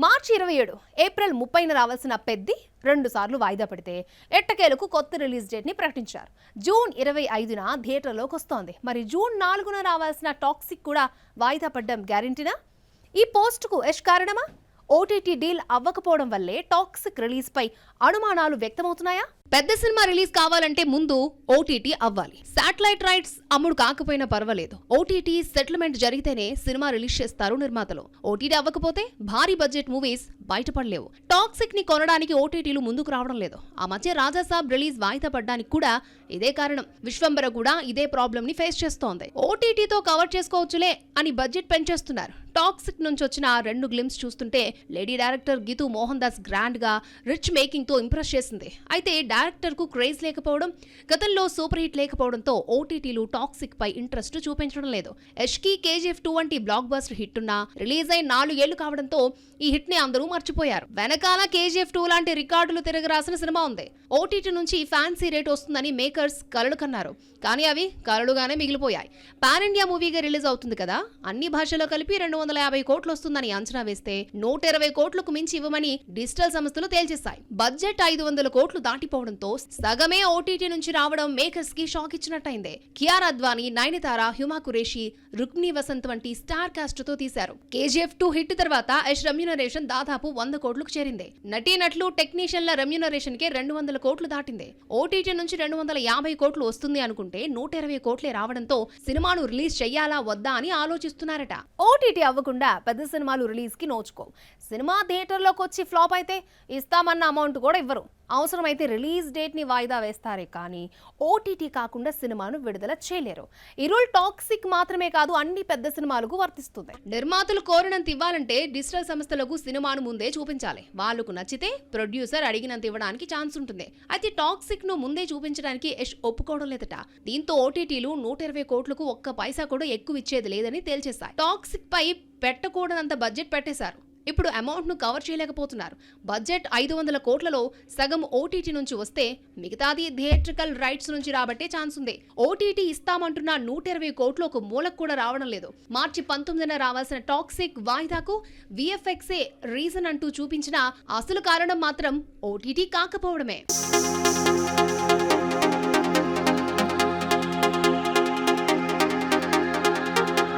మార్చి 27 April 30న రావాల్సిన పెద్ది 2 సార్లు వాయిదా పడితే ఎట్టకేలకు కొత్త రిలీజ్ డేట్ ని ప్రకటించారు. జూన్ 25న థియేటర్లోకి వస్తోంది. మరి జూన్ 4న రావాల్సిన టాక్సిక్ కూడా వాయిదా పడ్డం గ్యారెంటీనా? ఈ పోస్టుకు యష్ కారణమా? ఓటీటీ డీల్ అవ్వకపోవడం వల్లే టాక్సిక్ రిలీజ్ పై అనుమానాలు వ్యక్తమవుతున్నాయా? పెద్ద సినిమా రిలీజ్ కావాలంటే ముందు ఓటీటీ అవ్వాలి. శాటిలైట్ రైట్స్ అమ్ముడు కాకపోయినా పర్వాలేదు, ఓటీటీ సెటిల్మెంట్ జరిగితేనే సినిమా రిలీజ్ చేస్తారు నిర్మాతలు. ఓటీటీ అవ్వకపోతే భారీ బడ్జెట్ మూవీస్ బయటపడలేవు. టాక్సిక్ ని కొనడానికి ఓటీటీలు ముందుకు రావడం లేదు. ఆ మధ్య రాజాసాబ్ రిలీజ్ వాయిదా పడ్డానికి కూడా ఇదే కారణం. విశ్వంబర కూడా ఇదే ప్రాబ్లం ని ఫేస్ చేస్తోంది. ఓటీటీతో కవర్ చేసుకోవచ్చులే అని బడ్జెట్ పెంచేస్తున్నారు. టాక్సిక్ నుంచి వచ్చిన 2 గ్లిమ్స్ చూస్తుంటే lady director Geethu Mohan Das grand గా రిచ్ మేకింగ్ తో ఇంప్రెస్ చేసింది. అయితే డైరెక్టర్ కు క్రేజ్ లేకపోవడం, గతంలో సూపర్ హిట్ లేకపోవడంతో ఓటీటీలు టాక్సిక్ పై ఇంట్రెస్ట్ చూపించడం లేదు. యష్ కి KGF 2 వంటి బ్లాక్ బస్టర్ హిట్ ఉన్నా రిలీజ్ అయి 4 ఏళ్లు కావడంతో ఈ హిట్ ని అందరూ మర్చిపోయారు. వెనకాల KGF 2 లాంటి రికార్డులు తిరగరాసిన సినిమా ఉంది. ఓటీటీ నుంచి ఫ్యాన్సీ రేట్ వస్తుందని మేకర్స్ కలలు కన్నారు. కానీ అవి కలలుగానే మిగిలిపోయాయి. పాన్ ఇండియా మూవీగా రిలీజ్ అవుతుంది కదా, అన్ని భాషలో కలిపి 250 కోట్లు వస్తుందని అంచనా వేస్తే 120 కోట్లకు మించి ఇవ్వమని డిజిటల్ సంస్థలు తేల్చేశాయి. బడ్జెట్ 500 కోట్లు దాటిపోవడంతో సగమే ఓటీటీ నుంచి రావడం మేకర్స్ కి షాక్ ఇచ్చినట్టయింది. కియారా అద్వానీ, నయనతార, హ్యుమా కురేషి, రుక్మిణి వసంత్ వంటి స్టార్ కాస్ట్ తో తీశారు. KGF 2 హిట్ తర్వాత యష్ రెమ్యూనరేషన్ దాదాపు 100 కోట్లకు చేరింది. నటీనటులు, టెక్నీషియన్ల రెమ్యూనరేషన్ కే 200 కోట్లు దాటింది. ఓటీటీ నుంచి 250 కోట్లు వస్తుంది అనుకుంటే 120 కోట్లే రావడంతో సినిమాను రిలీజ్ చెయ్యాలా వద్దా అని ఆలోచిస్తున్నారట. ఓటీటీ అవ్వకుండా పెద్ద సినిమాలు రిలీజ్ కి నోచుకోవు. సినిమా థియేటర్లోకి వచ్చి ఫ్లాప్ అయితే ఇస్తామన్న అమౌంట్ కూడా ఇవ్వరు. అవసరమైతే రిలీజ్ డేట్ ని వాయిదా వేస్తారే కానీ ఓటీటీ కాకుండా సినిమాను విడుదల చేయలేరు. ఈ రూల్ టాక్సిక్ మాత్రమే కాదు, అన్ని పెద్ద సినిమాలకు వర్తిస్తుంది. నిర్మాతలు కోరినంత ఇవ్వాలంటే డిజిటల్ సంస్థలకు సినిమాను ముందే చూపించాలి. వాళ్లకు నచ్చితే ప్రొడ్యూసర్ అడిగినంత ఇవ్వడానికి ఛాన్స్ ఉంటుంది. అయితే టాక్సిక్ ను ముందే చూపించడానికి యష్ ఒప్పుకోవడం లేదట. దీంతో ఓటీటీలు 120 కోట్లకు ఒక్క పైసా కూడా ఎక్కువ ఇచ్చేది లేదని తేల్చేశాయి. టాక్సిక్ పై పెట్టకూడనంత బడ్జెట్ పెట్టేశారు. ఇప్పుడు అమౌంట్ ను కవర్ చేయలేకపోతున్నారు. బడ్జెట్ 500 కోట్లలో సగం ఓటీటీ నుంచి వస్తే మిగతాది థియేట్రికల్ రైట్స్ నుంచి రాబట్టే ఛాన్స్ ఉంది. ఓటీటీ ఇస్తామంటున్న 120 కోట్లు ఒక మూలకు కూడా రావడం లేదు. మార్చి 19న రావాల్సిన టాక్సిక్ వాయిదాకు VFXే రీజన్ అంటూ చూపించిన అసలు కారణం మాత్రం ఓటీటీ కాకపోవడమే.